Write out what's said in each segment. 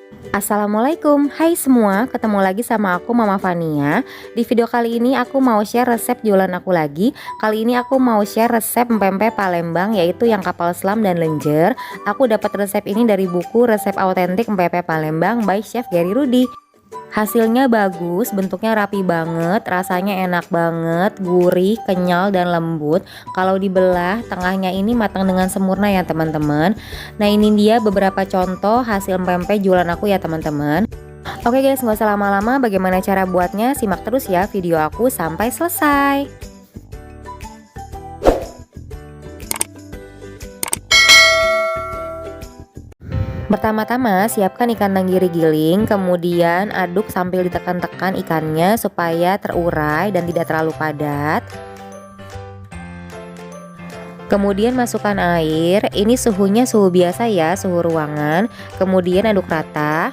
Assalamualaikum, hai semua, ketemu lagi sama aku Mama Fania. Di video kali ini aku mau share resep jualan aku lagi. Kali ini aku mau share resep pempek Palembang, yaitu yang kapal selam dan lenjer. Aku dapat resep ini dari buku Resep Autentik Pempek Palembang by Chef Gary Rudi. Hasilnya bagus, bentuknya rapi banget, rasanya enak banget, gurih, kenyal, dan lembut. Kalau dibelah, tengahnya ini matang dengan sempurna ya teman-teman. Nah, ini dia beberapa contoh hasil pempek jualan aku ya teman-teman. Oke guys, nggak usah lama-lama, bagaimana cara buatnya? Simak terus ya video aku sampai selesai. Pertama-tama siapkan ikan tenggiri giling, kemudian aduk sambil ditekan-tekan ikannya supaya terurai dan tidak terlalu padat. Kemudian masukkan air, ini suhunya suhu biasa ya, suhu ruangan. Kemudian aduk rata.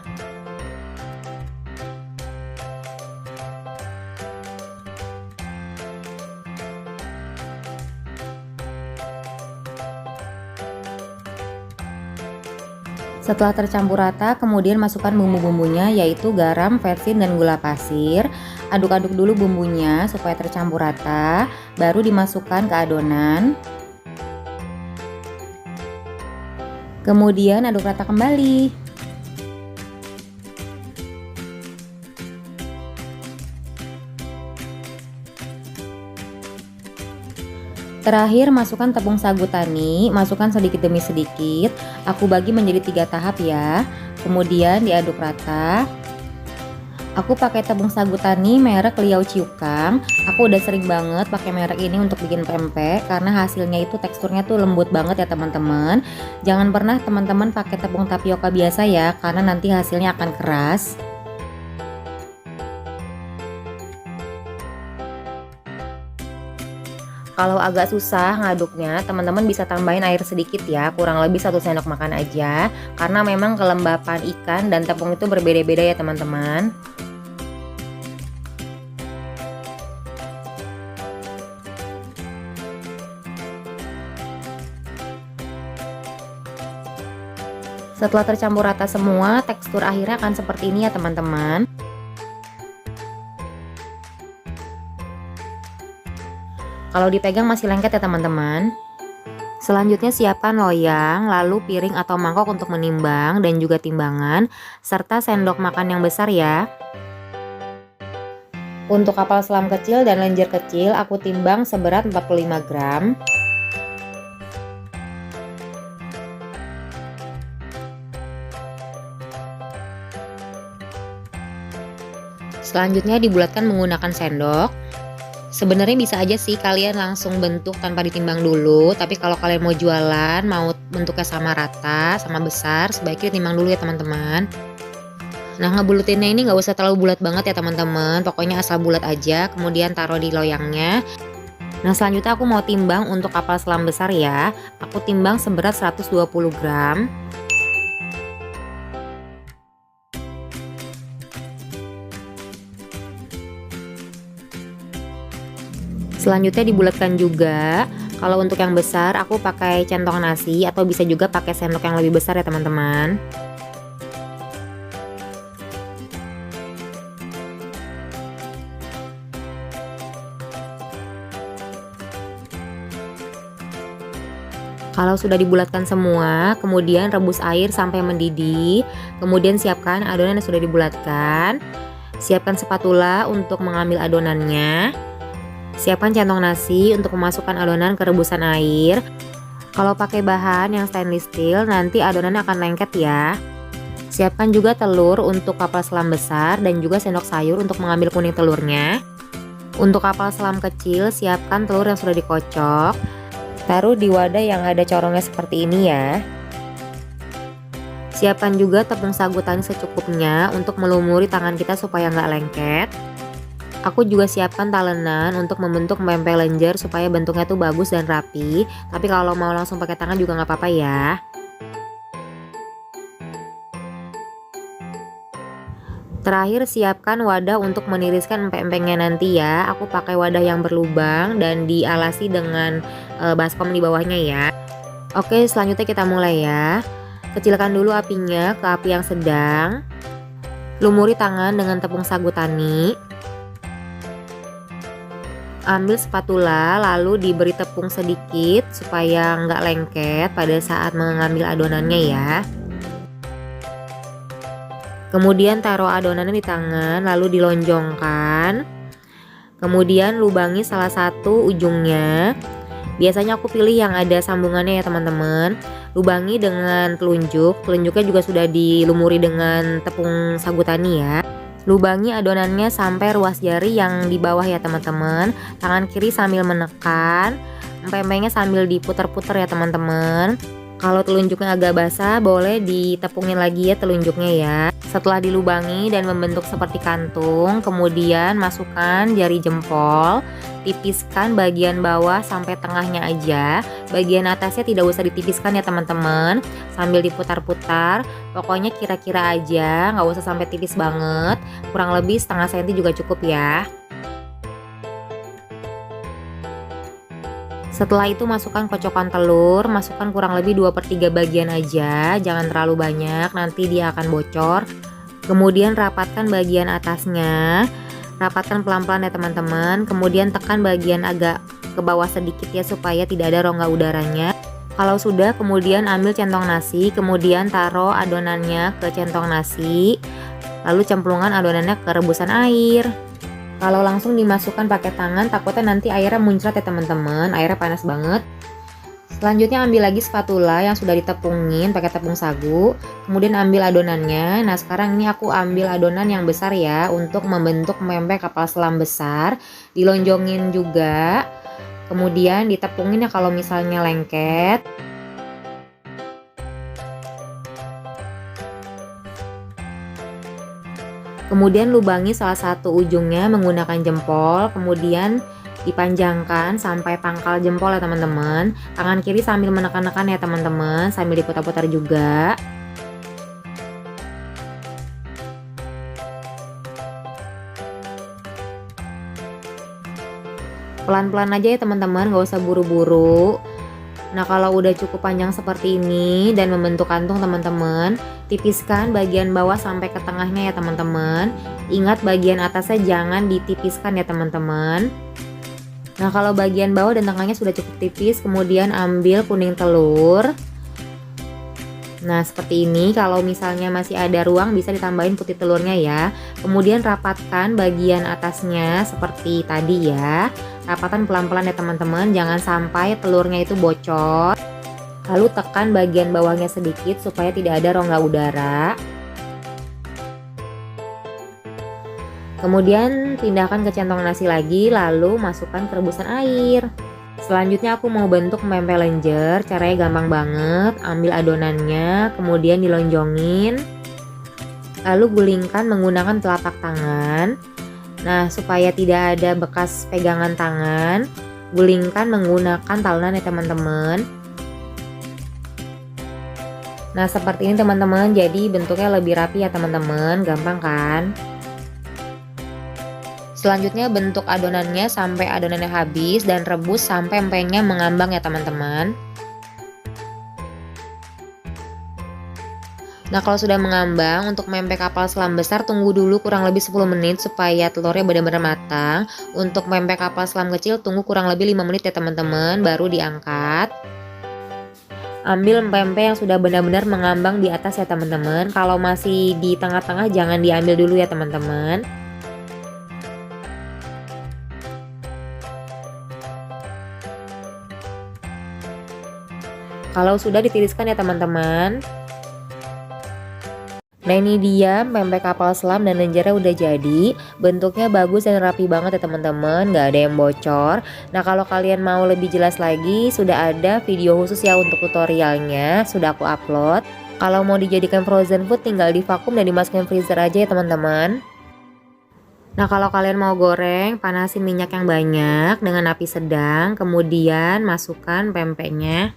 Setelah tercampur rata, kemudian masukkan bumbu-bumbunya yaitu garam, vetsin, dan gula pasir. Aduk-aduk dulu bumbunya supaya tercampur rata, baru dimasukkan ke adonan. Kemudian aduk rata kembali. Terakhir masukkan tepung sagu tani, masukkan sedikit demi sedikit. Aku bagi menjadi 3 tahap ya. Kemudian diaduk rata. Aku pakai tepung sagu tani merek Liau Ciukang. Aku udah sering banget pakai merek ini untuk bikin pempek karena hasilnya itu teksturnya tuh lembut banget ya teman-teman. Jangan pernah teman-teman pakai tepung tapioka biasa ya, karena nanti hasilnya akan keras. Kalau agak susah ngaduknya, teman-teman bisa tambahin air sedikit ya, kurang lebih 1 sendok makan aja, karena memang kelembapan ikan dan tepung itu berbeda-beda ya teman-teman. Setelah tercampur rata semua, tekstur akhirnya akan seperti ini ya teman-teman. Kalau dipegang masih lengket ya teman-teman. Selanjutnya siapkan loyang, lalu piring atau mangkok untuk menimbang dan juga timbangan, serta sendok makan yang besar ya. Untuk kapal selam kecil dan lenjer kecil aku timbang seberat 45 gram. Selanjutnya dibulatkan menggunakan sendok. Sebenarnya bisa aja sih kalian langsung bentuk tanpa ditimbang dulu, tapi kalau kalian mau jualan, mau bentuknya sama rata, sama besar, sebaiknya ditimbang dulu ya teman-teman. Nah, ngebulutinnya ini nggak usah terlalu bulat banget ya teman-teman, pokoknya asal bulat aja, kemudian taruh di loyangnya. Nah, selanjutnya aku mau timbang untuk kapal selam besar ya, aku timbang seberat 120 gram. Selanjutnya dibulatkan juga. Kalau untuk yang besar aku pakai centong nasi atau bisa juga pakai sendok yang lebih besar ya teman-teman. Kalau sudah dibulatkan semua, kemudian rebus air sampai mendidih. Kemudian siapkan adonan yang sudah dibulatkan. Siapkan spatula untuk mengambil adonannya. Siapkan centong nasi untuk memasukkan adonan ke rebusan air. Kalau pakai bahan yang stainless steel, nanti adonannya akan lengket ya. Siapkan juga telur untuk kapal selam besar dan juga sendok sayur untuk mengambil kuning telurnya. Untuk kapal selam kecil, siapkan telur yang sudah dikocok. Taruh di wadah yang ada corongnya seperti ini ya. Siapkan juga tepung sagu tani secukupnya untuk melumuri tangan kita supaya nggak lengket. Aku juga siapkan talenan untuk membentuk pempek lenjer supaya bentuknya tuh bagus dan rapi. Tapi kalau mau langsung pakai tangan juga nggak apa-apa ya. Terakhir siapkan wadah untuk meniriskan empek-empeknya nanti ya. Aku pakai wadah yang berlubang dan dialasi dengan baskom di bawahnya ya. Oke, selanjutnya kita mulai ya. Kecilkan dulu apinya ke api yang sedang. Lumuri tangan dengan tepung sagu tani. Ambil spatula lalu diberi tepung sedikit supaya nggak lengket pada saat mengambil adonannya ya. Kemudian taruh adonannya di tangan lalu dilonjongkan. Kemudian lubangi salah satu ujungnya. Biasanya aku pilih yang ada sambungannya ya teman-teman. Lubangi dengan telunjuk. Telunjuknya juga sudah dilumuri dengan tepung sagu tani ya. Lubangi adonannya sampai ruas jari yang di bawah ya teman-teman. Tangan kiri sambil menekan, empek-empeknya sambil diputar-putar ya teman-teman. Kalau telunjuknya agak basah boleh ditepungin lagi ya telunjuknya ya. Setelah dilubangi dan membentuk seperti kantung, kemudian masukkan jari jempol, tipiskan bagian bawah sampai tengahnya aja. Bagian atasnya tidak usah ditipiskan ya teman-teman. Sambil diputar-putar, pokoknya kira-kira aja, nggak usah sampai tipis banget. Kurang lebih setengah senti juga cukup ya. Setelah itu masukkan kocokan telur, masukkan kurang lebih 2/3 bagian aja, jangan terlalu banyak, nanti dia akan bocor. Kemudian rapatkan bagian atasnya, rapatkan pelan-pelan ya teman-teman. Kemudian tekan bagian agak ke bawah sedikit ya supaya tidak ada rongga udaranya. Kalau sudah, kemudian ambil centong nasi, kemudian taruh adonannya ke centong nasi, lalu cemplungkan adonannya ke rebusan air. Kalau langsung dimasukkan pakai tangan takutnya nanti airnya muncrat ya teman-teman, airnya panas banget. Selanjutnya ambil lagi spatula yang sudah ditepungin pakai tepung sagu, kemudian ambil adonannya. Nah sekarang ini aku ambil adonan yang besar ya untuk membentuk pempek kapal selam besar. Dilonjongin juga, kemudian ditepungin ya kalau misalnya lengket. Kemudian lubangi salah satu ujungnya menggunakan jempol, kemudian dipanjangkan sampai pangkal jempol ya teman-teman. Tangan kiri sambil menekan-nekan ya teman-teman, sambil diputar-putar juga. Pelan-pelan aja ya teman-teman, gak usah buru-buru. Nah kalau udah cukup panjang seperti ini dan membentuk kantung teman-teman, tipiskan bagian bawah sampai ke tengahnya ya teman-teman. Ingat bagian atasnya jangan ditipiskan ya teman-teman. Nah kalau bagian bawah dan tengahnya sudah cukup tipis, kemudian ambil kuning telur. Nah seperti ini, kalau misalnya masih ada ruang bisa ditambahin putih telurnya ya. Kemudian rapatkan bagian atasnya seperti tadi ya. Rapatkan pelan-pelan ya teman-teman, jangan sampai telurnya itu bocor. Lalu tekan bagian bawahnya sedikit supaya tidak ada rongga udara. Kemudian pindahkan ke centong nasi lagi, lalu masukkan ke rebusan air. Selanjutnya aku mau bentuk pempek lenjer, caranya gampang banget. Ambil adonannya, kemudian dilonjongin, lalu gulingkan menggunakan telapak tangan. Nah supaya tidak ada bekas pegangan tangan, gulingkan menggunakan talunan ya teman-teman. Nah seperti ini teman-teman, jadi bentuknya lebih rapi ya teman-teman, gampang kan? Selanjutnya bentuk adonannya sampai adonannya habis dan rebus sampai empengnya mengambang ya teman-teman. Nah kalau sudah mengambang, untuk pempek kapal selam besar tunggu dulu kurang lebih 10 menit supaya telurnya benar-benar matang. Untuk pempek kapal selam kecil tunggu kurang lebih 5 menit ya teman-teman, baru diangkat. Ambil pempek yang sudah benar-benar mengambang di atas ya teman-teman. Kalau masih di tengah-tengah jangan diambil dulu ya teman-teman. Kalau sudah ditiriskan ya teman-teman. Nah ini dia pempek kapal selam dan lenjernya udah jadi. Bentuknya bagus dan rapi banget ya teman-teman, gak ada yang bocor. Nah kalau kalian mau lebih jelas lagi, sudah ada video khusus ya untuk tutorialnya, sudah aku upload. Kalau mau dijadikan frozen food tinggal divakum dan dimasukin freezer aja ya teman-teman. Nah kalau kalian mau goreng, panasin minyak yang banyak dengan api sedang, kemudian masukkan pempeknya.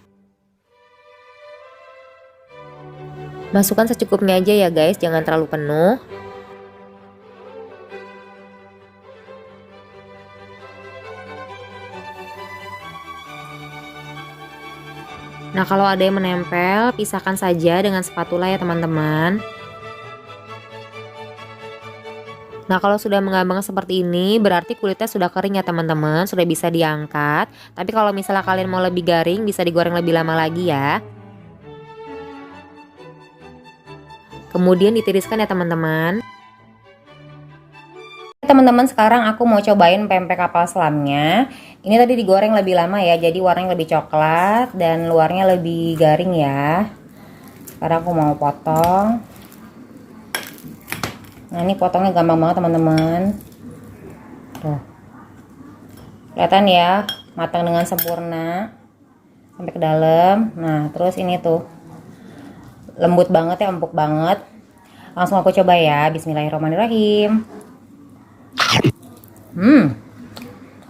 Masukkan secukupnya aja ya guys, jangan terlalu penuh. Nah, kalau ada yang menempel, pisahkan saja dengan spatula ya teman-teman. Nah, kalau sudah mengambang seperti ini, berarti kulitnya sudah kering ya teman-teman, sudah bisa diangkat. Tapi kalau misalnya kalian mau lebih garing, bisa digoreng lebih lama lagi ya. Kemudian ditiriskan ya teman-teman. Teman-teman, sekarang aku mau cobain pempek kapal selamnya. Ini tadi digoreng lebih lama ya, jadi warnanya lebih coklat dan luarnya lebih garing ya. Sekarang aku mau potong. Nah, ini potongnya gampang banget teman-teman. Tuh. Kelihatan ya, matang dengan sempurna sampai ke dalam. Nah, terus ini tuh lembut banget ya, empuk banget. Langsung aku coba ya. Bismillahirrahmanirrahim.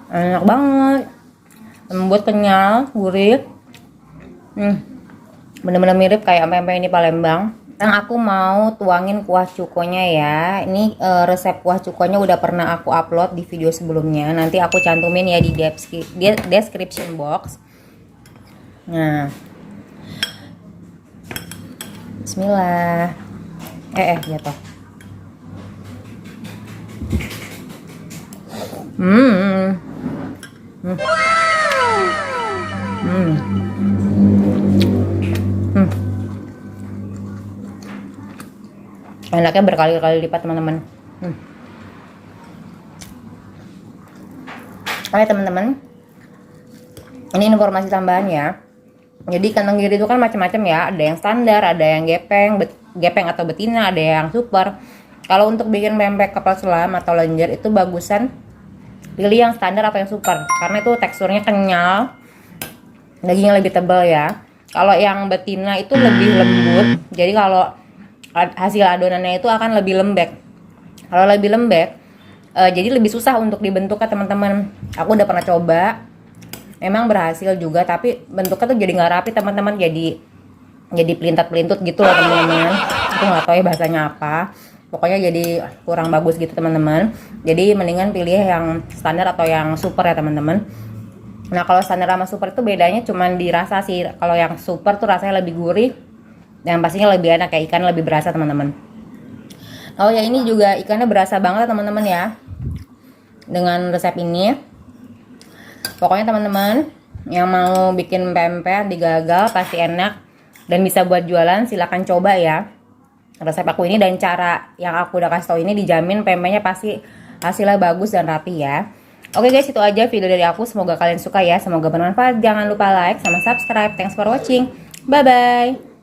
Enak banget. Lembut, kenyal, gurih. Bener-bener mirip kayak pempek ini Palembang. Sekarang aku mau tuangin kuah cukonya ya. Ini resep kuah cukonya udah pernah aku upload di video sebelumnya. Nanti aku cantumin ya di description box. Nah, bismillah. Jatuh. Enaknya berkali-kali lipat teman-teman. Oke teman-teman, ini informasi tambahan ya. Jadi ikan tenggiri itu kan macam-macam ya. Ada yang standar, ada yang gepeng atau betina, ada yang super. Kalau untuk bikin pempek kapal selam atau lenjer itu bagusan pilih yang standar atau yang super, karena itu teksturnya kenyal, dagingnya lebih tebal ya. Kalau yang betina itu lebih lembut, jadi kalau hasil adonannya itu akan lebih lembek. Kalau lebih lembek, jadi lebih susah untuk dibentuk ya teman-teman. Aku udah pernah coba, memang berhasil juga, tapi bentuknya tuh jadi nggak rapi teman-teman. Jadi pelintat-pelintut gitu loh teman-teman. Aku nggak tahu ya bahasanya apa. Pokoknya jadi kurang bagus gitu teman-teman. Jadi mendingan pilih yang standar atau yang super ya teman-teman. Nah, kalau standar sama super itu bedanya cuman dirasa sih. Kalau yang super tuh rasanya lebih gurih, dan pastinya lebih enak, kayak ikan lebih berasa teman-teman. Oh ya, ini juga ikannya berasa banget teman-teman ya, dengan resep ini. Pokoknya teman-teman yang mau bikin pempek digagal pasti enak dan bisa buat jualan, silahkan coba ya resep aku ini. Dan cara yang aku udah kasih tau ini dijamin pempeknya pasti hasilnya bagus dan rapi ya. Oke guys, itu aja video dari aku. Semoga kalian suka ya, semoga bermanfaat. Jangan lupa like sama subscribe. Thanks for watching. Bye bye.